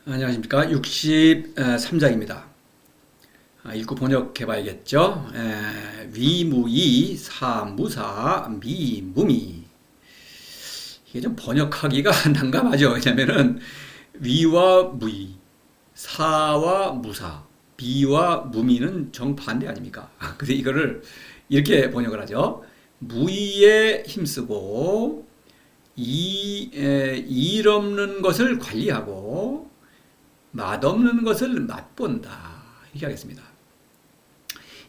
안녕하십니까. 63장입니다. 읽고 번역해 봐야겠죠. 위무이, 사무사, 미무미. 이게 좀 번역하기가 난감하죠. 왜냐면은 위와 무이, 사와 무사, 비와 무미는 정반대 아닙니까? 근데 이거를 이렇게 번역을 하죠. 무의에 힘쓰고 일 없는 것을 관리하고 맛없는 것을 맛본다. 이렇게 하겠습니다.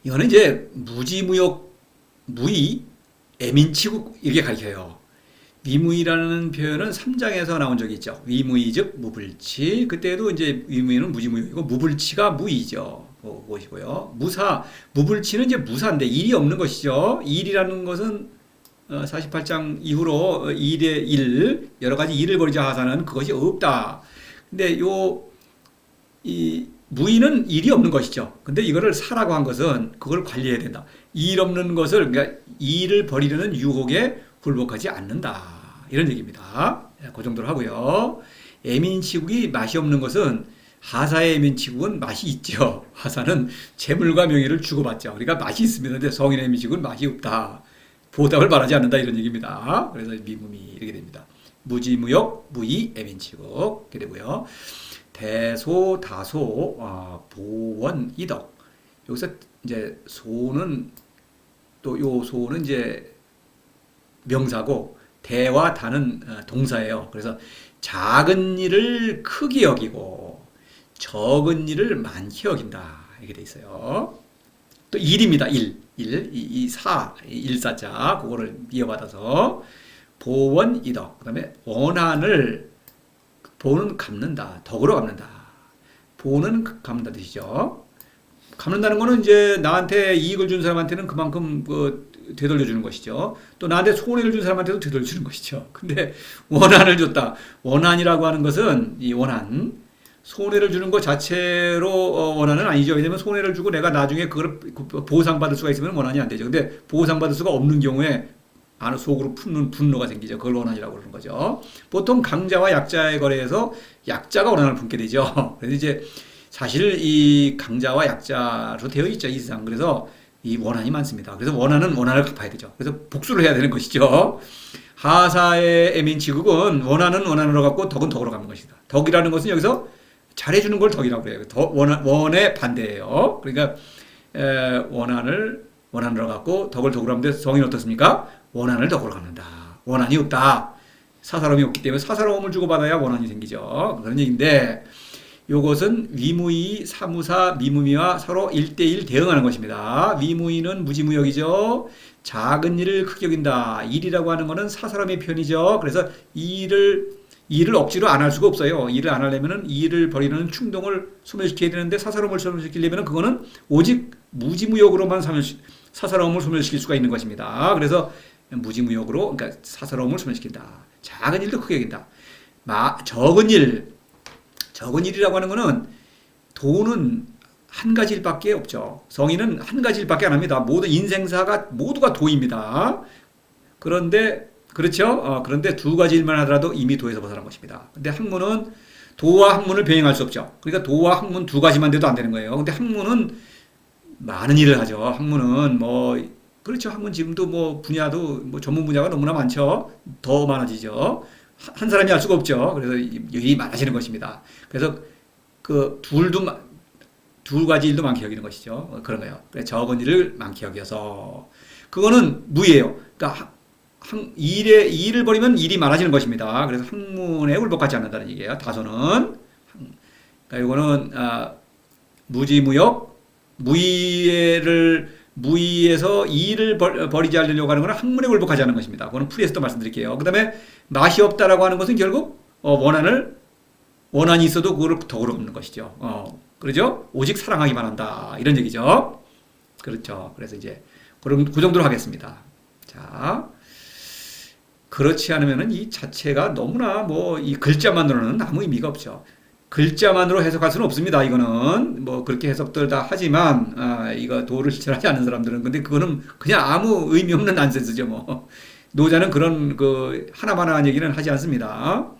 이거는 이제 무지무역, 무의, 애민치국 이렇게 가르쳐요. 위무이라는 표현은 3장에서 나온 적이 있죠. 위무이 즉 무불치. 그때도 이제 위무이는 무지무역이고 무불치가 무이죠. 그것이고요. 무사, 무불치는 이제 무사인데 일이 없는 것이죠. 일이라는 것은 48장 이후로 일의 일, 여러 가지 일을 벌이자 하사는 그것이 없다. 근데 이 무의는 일이 없는 것이죠. 근데 이거를 사라고 한 것은 그걸 관리해야 된다. 일 없는 것을, 그러니까 일을 벌이려는 유혹에 굴복하지 않는다. 이런 얘기입니다. 그 정도로 하고요. 애민치국이 맛이 없는 것은 하사의 애민치국은 맛이 있죠. 하사는 재물과 명예를 주고받죠. 그러니까 맛이 있습니다. 근데 성인의 애민치국은 맛이 없다. 보답을 바라지 않는다. 이런 얘기입니다. 그래서 미무미 이렇게 됩니다. 무지무역, 무의, 애민치국 이렇게 되고요. 대소, 다소, 보원, 이덕. 여기서 이제 소는 또 요 소는 이제 명사고 대와 다는 동사예요. 그래서 작은 일을 크게 여기고 적은 일을 많게 여긴다. 이렇게 돼 있어요. 또 일입니다. 일사자 그거를 이어받아서 보원, 이덕. 그다음에 원한을 보는 갚는다. 덕으로 갚는다. 보는 갚는다 뜻이죠. 갚는다는 거는 이제 나한테 이익을 준 사람한테는 그만큼 되돌려주는 것이죠. 또 나한테 손해를 준 사람한테도 되돌려주는 것이죠. 근데 원한을 줬다. 원한이라고 하는 것은 이 원한, 손해를 주는 것 자체로 원한은 아니죠. 왜냐면 손해를 주고 내가 나중에 그걸 보상받을 수가 있으면 원한이 안 되죠. 근데 보상받을 수가 없는 경우에 속으로 품는 분노가 생기죠. 그걸 원한이라고 그러는 거죠. 보통 강자와 약자의 거래에서 약자가 원한을 품게 되죠. 그래서 이제 사실 이 강자와 약자로 되어 있죠. 이 세상. 그래서 이 원한이 많습니다. 그래서 원한은 원한을 갚아야 되죠. 그래서 복수를 해야 되는 것이죠. 하사의 애민치국은 원한은 원한으로 갚고 덕은 덕으로 갚는 것이다. 덕이라는 것은 여기서 잘해주는 걸 덕이라고 그래요. 원의 반대예요. 그러니까 원한을 원한으로 갚고 덕을 덕으로 하면 성인 어떻습니까? 원한을 덕으로 갚는다. 원한이 없다. 사사로움이 없기 때문에 사사로움을 주고받아야 원한이 생기죠. 그런 얘기인데 이것은 위무이, 사무사, 미무미와 서로 1대1 대응하는 것입니다. 위무이는 무지무역이죠. 작은 일을 크게 여긴다. 일이라고 하는 것은 사사로움의 편이죠. 그래서 일을 억지로 안 할 수가 없어요. 일을 안 하려면은 일을 벌이는 충동을 소멸시켜야 되는데 사사로움을 소멸시키려면은 그거는 오직 무지무역으로만 사사로움을 소멸시킬 수가 있는 것입니다. 그래서 무지무역으로, 그러니까 사사로움을 소멸시킨다. 작은 일도 크게 여긴다. 적은 일이라고 하는 거는 돈은 한 가지 일밖에 없죠. 성인은 한 가지 일밖에 안 합니다. 모든 인생사가 모두가 도입니다. 그런데 그렇죠. 그런데 두 가지 일만 하더라도 이미 도에서 벗어난 것입니다. 근데 학문은 도와 학문을 병행할 수 없죠. 그러니까 도와 학문 두 가지만 돼도 안 되는 거예요. 근데 학문은 많은 일을 하죠. 학문은 그렇죠. 학문 지금도 분야도 전문 분야가 너무나 많죠. 더 많아지죠. 한 사람이 할 수가 없죠. 그래서 일이 많아지는 것입니다. 그래서 두 가지 일도 많게 여기는 것이죠. 그런 거예요. 적은 일을 많게 여겨서 그거는 무예요. 그러니까 일을 벌이면 일이 많아지는 것입니다. 그래서 학문에 굴복하지 않는다는 얘기예요. 다소는. 그러니까 이거는 무지무역, 무의에서 일을 벌이지 않으려고 하는 것은 학문에 굴복하지 않는 것입니다. 그거는 풀이에서도 말씀드릴게요. 그 다음에 맛이 없다라고 하는 것은 결국 원한이 있어도 그걸 덕으로 갚는 것이죠. 그러죠? 오직 사랑하기만 한다. 이런 얘기죠. 그렇죠. 그래서 이제 그 정도로 하겠습니다. 자, 그렇지 않으면은 이 자체가 너무나 이 글자만으로는 아무 의미가 없죠. 글자만으로 해석할 수는 없습니다. 이거는 그렇게 해석들 다 하지만 이거 도를 실천하지 않는 사람들은 근데 그거는 그냥 아무 의미 없는 난센스죠. 노자는 그런 하나만 한 얘기는 하지 않습니다.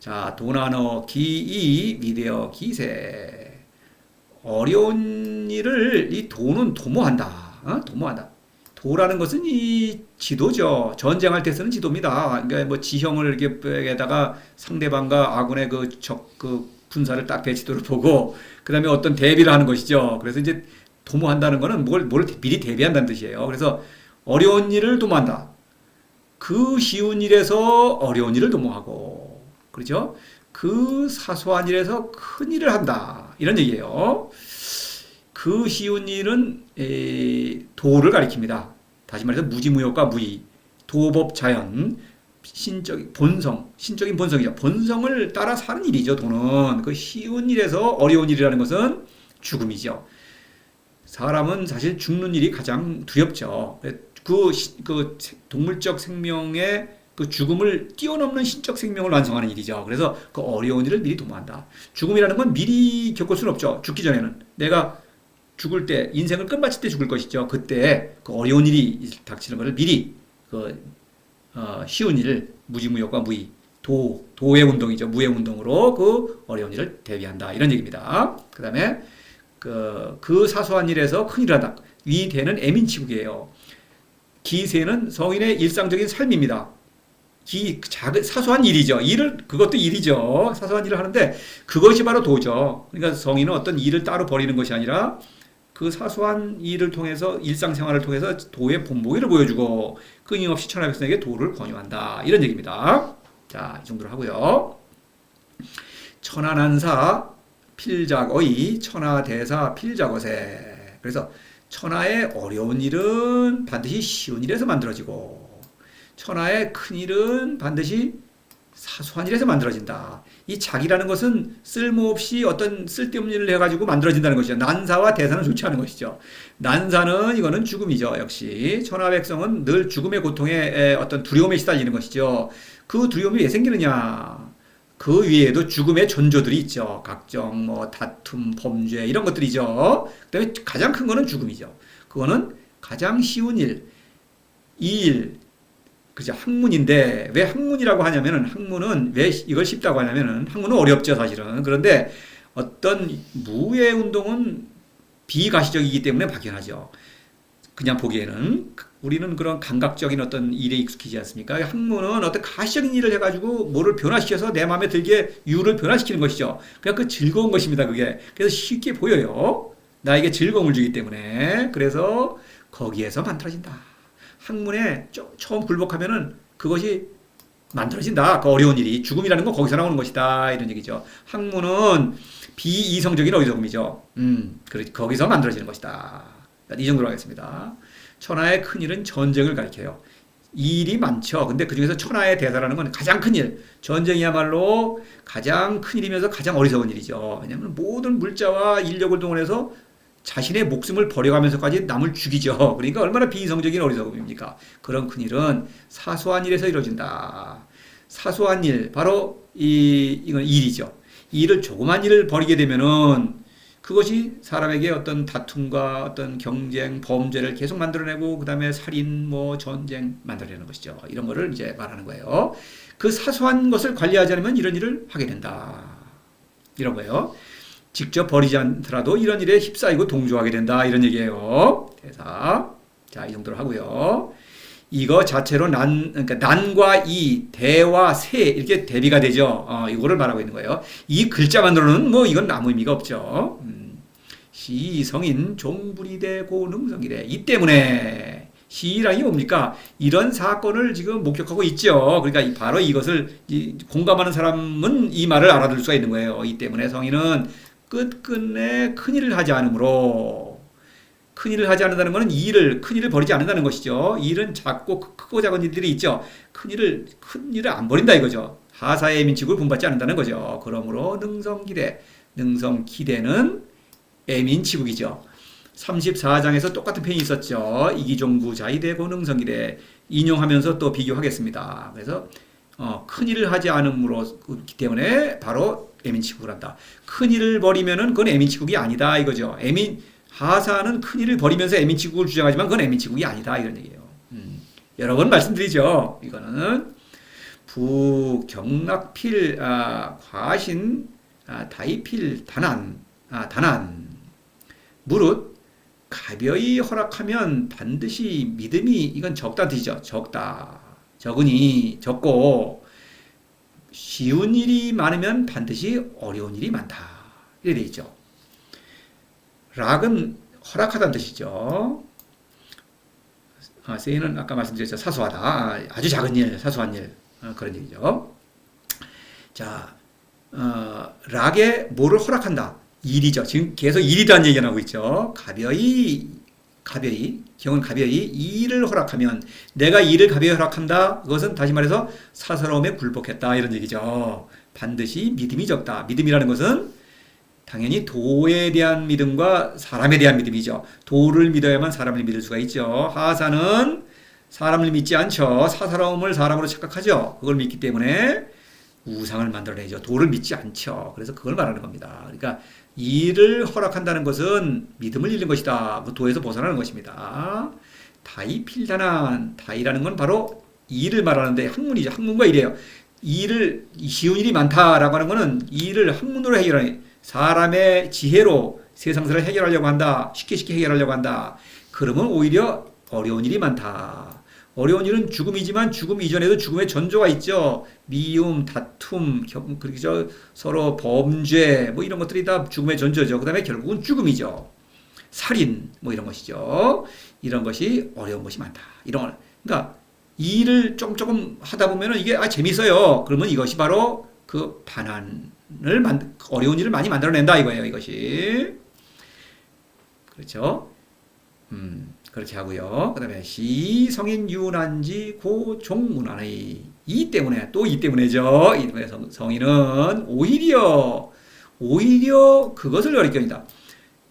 자, 도나너 기이 미대어 기세. 어려운 일을 이 도는 도모한다. 도모한다. 도라는 것은 이 지도죠. 전쟁할 때 쓰는 지도입니다. 그러니까 뭐 지형을 이렇게다가 상대방과 아군의 그 군사를 딱 배치도를 보고 그다음에 어떤 대비를 하는 것이죠. 그래서 이제 도모한다는 거는 뭘 미리 대비한다는 뜻이에요. 그래서 어려운 일을 도모한다. 그 쉬운 일에서 어려운 일을 도모하고, 그렇죠? 그 사소한 일에서 큰 일을 한다. 이런 얘기예요. 그 쉬운 일은 도를 가리킵니다. 다시 말해서 무지무효과 무의, 도법 자연, 신적인 본성이죠. 본성을 따라 사는 일이죠. 도는 그 쉬운 일에서 어려운 일이라는 것은 죽음이죠. 사람은 사실 죽는 일이 가장 두렵죠. 그 동물적 생명의 그 죽음을 뛰어넘는 신적 생명을 완성하는 일이죠. 그래서 그 어려운 일을 미리 도모한다. 죽음이라는 건 미리 겪을 수는 없죠. 죽기 전에는 내가 죽을 때 인생을 끝마칠 때 죽을 것이죠. 그때 그 어려운 일이 닥치는 것을 미리 쉬운 일을 무지무효과 무의 도의 운동이죠. 무의 운동으로 그 어려운 일을 대비한다. 이런 얘기입니다. 그다음에 그 사소한 일에서 큰 일을 한다. 위대는 애민치국이에요. 기세는 성인의 일상적인 삶입니다. 사소한 일이죠. 그것도 일이죠. 사소한 일을 하는데 그것이 바로 도죠. 그러니까 성인은 어떤 일을 따로 벌이는 것이 아니라 그 사소한 일을 통해서 일상생활을 통해서 도의 본보기를 보여주고 끊임없이 천하백성에게 도를 권유한다. 이런 얘기입니다. 자, 이 정도로 하고요. 천하난사 필작어이 천하대사 필작어세. 그래서 천하의 어려운 일은 반드시 쉬운 일에서 만들어지고 천하의 큰 일은 반드시 사소한 일에서 만들어진다. 이 작이라는 것은 쓸모없이 어떤 쓸데없는 일을 해가지고 만들어진다는 것이죠. 난사와 대사는 좋지 않은 것이죠. 난사는 이거는 죽음이죠. 역시 천하백성은 늘 죽음의 고통에 어떤 두려움에 시달리는 것이죠. 그 두려움이 왜 생기느냐? 그 위에도 죽음의 전조들이 있죠. 각종 다툼, 범죄 이런 것들이죠. 그다음에 가장 큰 거는 죽음이죠. 그거는 가장 쉬운 일, 이 일. 그죠. 학문인데 왜 학문이라고 하냐면은 학문은 왜 이걸 쉽다고 하냐면은 학문은 어렵죠 사실은. 그런데 어떤 무의 운동은 비가시적이기 때문에 막연하죠. 그냥 보기에는 우리는 그런 감각적인 어떤 일에 익숙하지 않습니까? 학문은 어떤 가시적인 일을 해가지고 뭐를 변화시켜서 내 마음에 들게 유를 변화시키는 것이죠. 그냥 그 즐거운 것입니다. 그게 그래서 쉽게 보여요. 나에게 즐거움을 주기 때문에 그래서 거기에서 만들어진다. 학문에 처음 굴복하면은 그것이 만들어진다. 그 어려운 일이 죽음이라는 건 거기서 나오는 것이다. 이런 얘기죠. 학문은 비이성적인 어리석음이죠. 거기서 만들어지는 것이다. 이 정도로 하겠습니다. 천하의 큰 일은 전쟁을 가리켜요. 일이 많죠. 근데 그 중에서 천하의 대사라는 건 가장 큰 일. 전쟁이야말로 가장 큰 일이면서 가장 어리석은 일이죠. 왜냐하면 모든 물자와 인력을 동원해서 자신의 목숨을 버려가면서까지 남을 죽이죠. 그러니까 얼마나 비이성적인 어리석음입니까? 그런 큰일은 사소한 일에서 이루어진다. 사소한 일, 바로 이건 일이죠. 일을 조그만 일을 벌이게 되면은 그것이 사람에게 어떤 다툼과 어떤 경쟁, 범죄를 계속 만들어내고 그다음에 살인, 전쟁 만들어내는 것이죠. 이런 거를 이제 말하는 거예요. 그 사소한 것을 관리하지 않으면 이런 일을 하게 된다. 이런 거예요. 직접 벌이지 않더라도 이런 일에 휩싸이고 동조하게 된다. 이런 얘기예요. 대사. 자, 이 정도로 하고요. 이거 자체로 그러니까 난과 이, 대와 세 이렇게 대비가 되죠. 이거를 말하고 있는 거예요. 이 글자만으로는 이건 아무 의미가 없죠. 시성인 종불이대 고능성이래. 이 때문에 시라는 뭡니까? 이런 사건을 지금 목격하고 있죠. 그러니까 바로 이것을 공감하는 사람은 이 말을 알아들 수가 있는 거예요. 이 때문에 성인은 끝끝내 큰일을 하지 않으므로, 큰일을 하지 않는다는 것은 큰일을 벌이지 않는다는 것이죠. 일은 작고 크고 작은 일들이 있죠. 큰일을 안 벌인다 이거죠. 하사의 애민치국을 분받지 않는다는 거죠. 그러므로 능성기대는 애민치국이죠. 34장에서 똑같은 표현이 있었죠. 이기종구 자이대고 능성기대 인용하면서 또 비교하겠습니다. 그래서 큰일을 하지 않음으로 때문에 바로 애민치국을 한다. 큰일을 벌이면은 그건 애민치국이 아니다 이거죠. 하사는 큰일을 벌이면서 애민치국을 주장하지만 그건 애민치국이 아니다 이런 얘기예요. 여러 번 말씀드리죠. 이거는 부경락필 과신 다이필 단한 무릇 가벼이 허락하면 반드시 믿음이 이건 적다 뜻이죠. 적다. 적으니 적고 쉬운 일이 많으면 반드시 어려운 일이 많다. 이렇게 되어 있죠. 락은 허락하다는 뜻이죠. 세이는 아까 말씀드렸죠. 사소하다. 아주 작은 일, 사소한 일. 그런 얘기죠. 자, 락에 뭐를 허락한다? 일이죠. 지금 계속 일이라는 얘기가 나오고 있죠. 가벼이, 경은 가벼이 일을 허락하면 내가 일을 가벼이 허락한다. 그것은 다시 말해서 사사로움에 굴복했다. 이런 얘기죠. 반드시 믿음이 적다. 믿음이라는 것은 당연히 도에 대한 믿음과 사람에 대한 믿음이죠. 도를 믿어야만 사람을 믿을 수가 있죠. 하사는 사람을 믿지 않죠. 사사로움을 사람으로 착각하죠. 그걸 믿기 때문에 우상을 만들어내죠. 도를 믿지 않죠. 그래서 그걸 말하는 겁니다. 그러니까 일을 허락한다는 것은 믿음을 잃는 것이다. 그 도에서 벗어나는 것입니다. 다이필단한, 다이라는 건 바로 일을 말하는데 학문이죠. 학문과 일이에요. 일을 쉬운 일이 많다라고 하는 것은 일을 학문으로 해결하는, 사람의 지혜로 세상사를 해결하려고 한다. 쉽게 해결하려고 한다. 그러면 오히려 어려운 일이 많다. 어려운 일은 죽음이지만 죽음 이전에도 죽음의 전조가 있죠. 미움, 다툼, 그렇죠. 서로 범죄, 뭐 이런 것들이 다 죽음의 전조죠. 그 다음에 결국은 죽음이죠. 살인, 뭐 이런 것이죠. 이런 것이 어려운 것이 많다. 그러니까 일을 조금 하다 보면은 이게 재밌어요. 그러면 이것이 바로 그 어려운 일을 많이 만들어낸다 이거예요. 이것이. 그렇죠. 그렇게 하고요. 그 다음에 시성인 유난지 고종문안의 이 때문에죠. 이 때문에 성인은 오히려 그것을 어렵게 여긴다.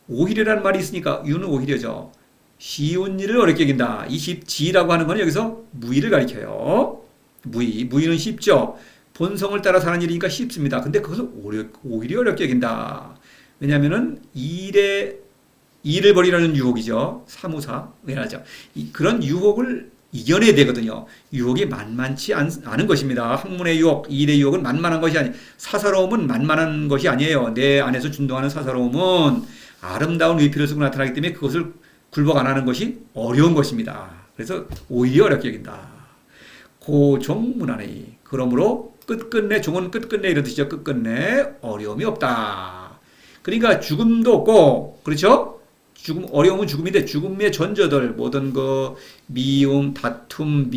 오히려라는 말이 있으니까 유는 오히려죠. 쉬운 일을 어렵게 여긴다. 이 지라고 하는 건 여기서 무의를 가리켜요. 무의는 쉽죠. 본성을 따라 사는 일이니까 쉽습니다. 근데 그것을 오히려 어렵게 여긴다. 왜냐하면은 일을 벌이라는 유혹이죠. 사무사, 왜냐죠. 그런 유혹을 이겨내야 되거든요. 유혹이 만만치 않은 것입니다. 학문의 유혹, 일의 유혹은 만만한 것이 아니에요. 사사로움은 만만한 것이 아니에요. 내 안에서 준동하는 사사로움은 아름다운 의피를 쓰고 나타나기 때문에 그것을 굴복 안 하는 것이 어려운 것입니다. 그래서 오히려 어렵게 여긴다. 고종문안의 그러므로 끝끝내, 종은 끝끝내 이런 뜻이죠. 끝끝내 어려움이 없다. 그러니까 죽음도 없고, 그렇죠? 어려움은 죽음인데 죽음의 전조들 모든 미움, 다툼,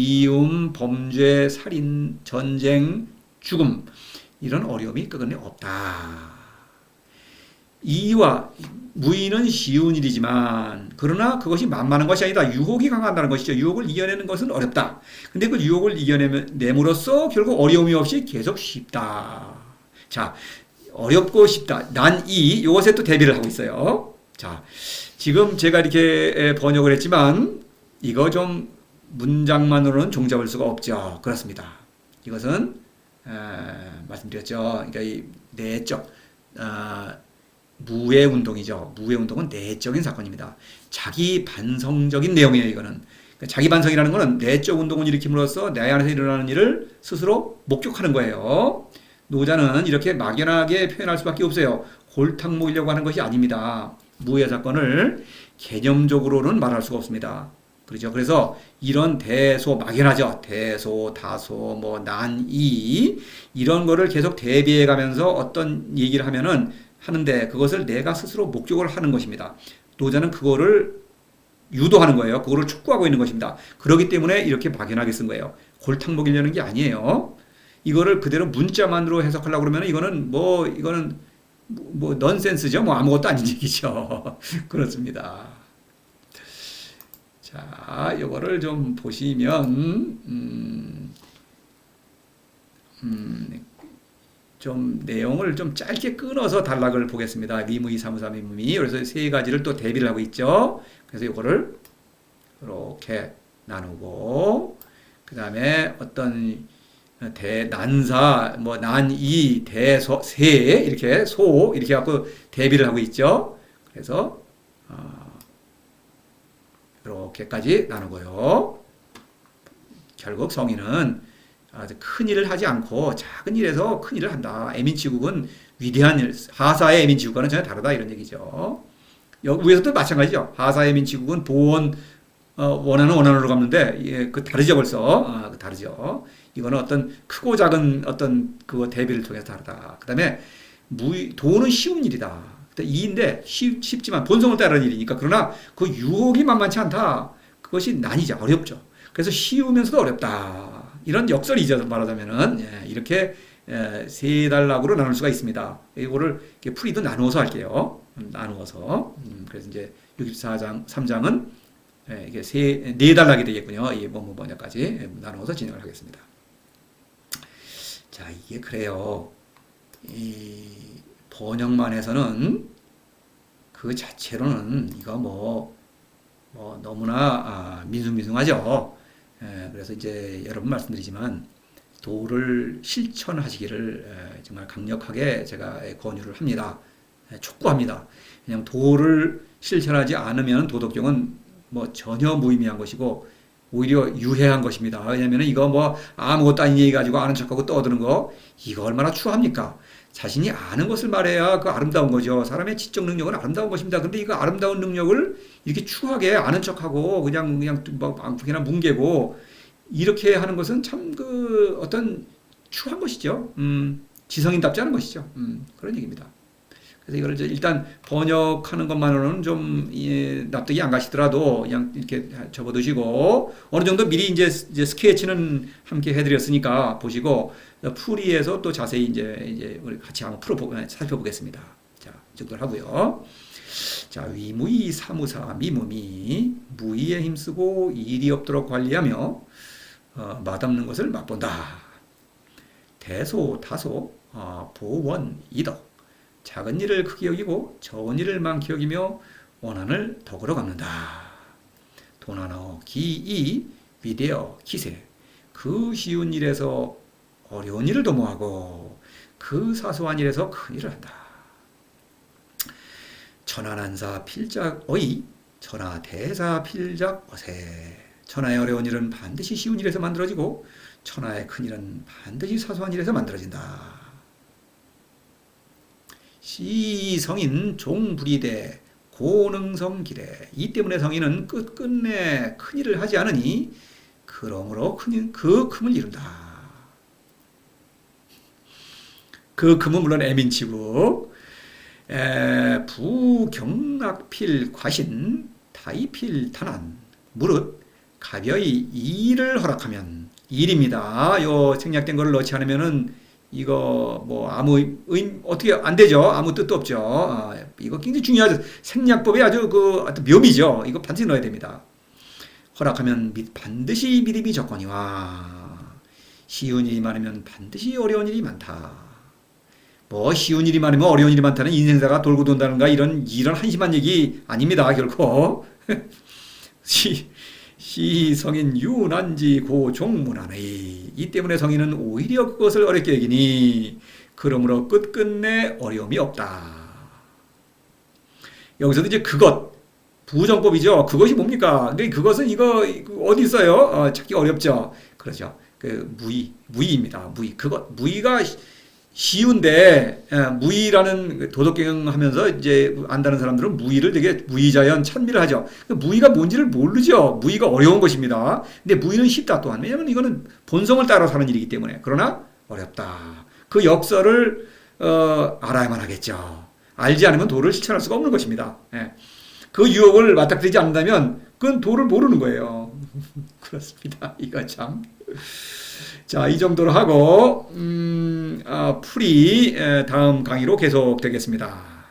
범죄, 살인, 전쟁, 죽음 이런 어려움이 끝끝내 없다. 무의는 쉬운 일이지만 그러나 그것이 만만한 것이 아니다. 유혹이 강하다는 것이죠. 유혹을 이겨내는 것은 어렵다. 근데 그 유혹을 이겨내므로써 결국 어려움이 없이 계속 쉽다. 자, 어렵고 쉽다. 이것에 또 대비를 하고 있어요. 자, 지금 제가 이렇게 번역을 했지만 이거 좀 문장만으로는 종잡을 수가 없죠. 그렇습니다. 이것은 말씀드렸죠. 그러니까 이 내적 무의 운동이죠. 무의 운동은 내적인 사건입니다. 자기 반성적인 내용이에요. 이거는 그러니까 자기 반성이라는 것은 내적 운동을 일으킴으로써 내 안에서 일어나는 일을 스스로 목격하는 거예요. 노자는 이렇게 막연하게 표현할 수밖에 없어요. 골탕 먹이려고 하는 것이 아닙니다. 무의 사건을 개념적으로는 말할 수가 없습니다. 그렇죠. 그래서 이런 막연하죠. 대소, 다소, 난이 이런 거를 계속 대비해 가면서 어떤 얘기를 하는데 그것을 내가 스스로 목격을 하는 것입니다. 노자는 그거를 유도하는 거예요. 그거를 촉구하고 있는 것입니다. 그렇기 때문에 이렇게 막연하게 쓴 거예요. 골탕 먹이려는 게 아니에요. 이거를 그대로 문자만으로 해석하려고 그러면 이거는 넌센스죠. 아무것도 아닌 얘기죠. 그렇습니다. 자, 이거를 좀 보시면 좀 내용을 좀 짧게 끊어서 단락을 보겠습니다. 미무이, 사무사, 미무미. 그래서 세 가지를 또 대비를 하고 있죠. 그래서 이거를 이렇게 나누고 그 다음에 어떤 난사, 난이, 세 이렇게 이렇게 갖고 대비를 하고 있죠. 그래서 이렇게까지 나누고요. 결국 성인은 아주 큰 일을 하지 않고 작은 일에서 큰 일을 한다. 에민치국은 위대한 일, 하사의 에민치국과는 전혀 다르다 이런 얘기죠. 위에서도 마찬가지죠. 하사의 에민치국은 보원 원하는 원한으로 갚는데 예, 그 다르죠 벌써. 그 다르죠. 이거는 어떤 크고 작은 어떤 그 대비를 통해서 다르다. 그다음에 도는 쉬운 일이다. 이인데 쉽지만 본성을 따르는 일이니까 그러나 그 유혹이 만만치 않다. 그것이 난이죠. 어렵죠. 그래서 쉬우면서도 어렵다. 이런 역설이죠. 말하자면은 예, 이렇게 세 단락으로 나눌 수가 있습니다. 이거를 풀이도 나누어서 할게요. 나누어서. 그래서 이제 64장 3장은 이게 네 단락이 되겠군요. 이 뭐뭐뭐냐까지 나누어서 진행을 하겠습니다. 자, 이게 그래요. 이 번역만 해서는 그 자체로는 이거 뭐 너무나 미숭미숭하죠. 그래서 이제 여러 번 말씀드리지만 도를 실천하시기를 정말 강력하게 제가 권유를 합니다. 촉구합니다. 그냥 도를 실천하지 않으면 도덕경은 뭐 전혀 무의미한 것이고 오히려 유해한 것입니다. 왜냐하면 이거 뭐 아무것도 아닌 얘기 가지고 아는 척하고 떠드는 거 이거 얼마나 추합니까? 자신이 아는 것을 말해야 그 아름다운 거죠. 사람의 지적 능력은 아름다운 것입니다. 근데 이거 아름다운 능력을 이렇게 추하게 아는 척하고 그냥 뭐 앙숙이나 뭉개고 이렇게 하는 것은 참 그 어떤 추한 것이죠. 지성인답지 않은 것이죠. 그런 얘기입니다. 그래서 이거를 일단 번역하는 것만으로는 좀 납득이 안 가시더라도 그냥 이렇게 접어두시고 어느 정도 미리 이제 스케치는 함께 해드렸으니까 보시고 풀이에서 또 자세히 이제 우리 같이 한번 살펴보겠습니다. 자, 이 정도 하고요. 자, 위무이 사무사 미무미 무의에 힘쓰고 일이 없도록 관리하며 맛없는 것을 맛본다. 대소 다소 보원 이덕 작은 일을 크게 여기고 적은 일을 많게 여기며 원한을 덕으로 갚는다. 도나너 기이 위대어 기세 그 쉬운 일에서 어려운 일을 도모하고 그 사소한 일에서 큰 일을 한다. 천하난사 필작 어이 천하대사 필작 어세 천하의 어려운 일은 반드시 쉬운 일에서 만들어지고 천하의 큰 일은 반드시 사소한 일에서 만들어진다. 시성인 종불이대 고능성 기래 이 때문에 성인은 끝끝내 큰일을 하지 않으니 그러므로 그 금을 이룬다. 그 금은 물론 애민치고 부경락필 과신 타이필 탄환 무릇 가벼이 일을 허락하면 일입니다. 요 생략된 거를 넣지 않으면은 이거 뭐 아무 어떻게 안 되죠. 아무 뜻도 없죠. 이거 굉장히 중요하죠. 생략법이 아주 그 묘미죠. 이거 반드시 넣어야 됩니다. 허락하면 반드시 미림이 적거니와 쉬운 일이 많으면 반드시 어려운 일이 많다. 뭐 쉬운 일이 많으면 어려운 일이 많다는 인생사가 돌고 돈다는가 이런 한심한 얘기 아닙니다. 결코 시성인 유난지 고종문하네 이 때문에 성인은 오히려 그것을 어렵게 여기니 그러므로 끝끝내 어려움이 없다. 여기서도 이제 그것 부정법이죠. 그것이 뭡니까? 근데 그것은 이거 어디 있어요? 찾기 어렵죠. 그렇죠. 그 무의입니다. 무의가 쉬운데 무의라는 도덕경 하면서 이제 안다는 사람들은 무의를 되게 무의자연 찬미를 하죠. 무의가 뭔지를 모르죠. 무의가 어려운 것입니다. 근데 무의는 쉽다 또한. 왜냐하면 이거는 본성을 따라 사는 일이기 때문에. 그러나 어렵다. 그 역설을 알아야만 하겠죠. 알지 않으면 도를 실천할 수가 없는 것입니다. 그 유혹을 맞닥뜨리지 않는다면 그건 도를 모르는 거예요. 그렇습니다. 이거 참. 자, 이 정도로 하고 풀이 다음 강의로 계속되겠습니다.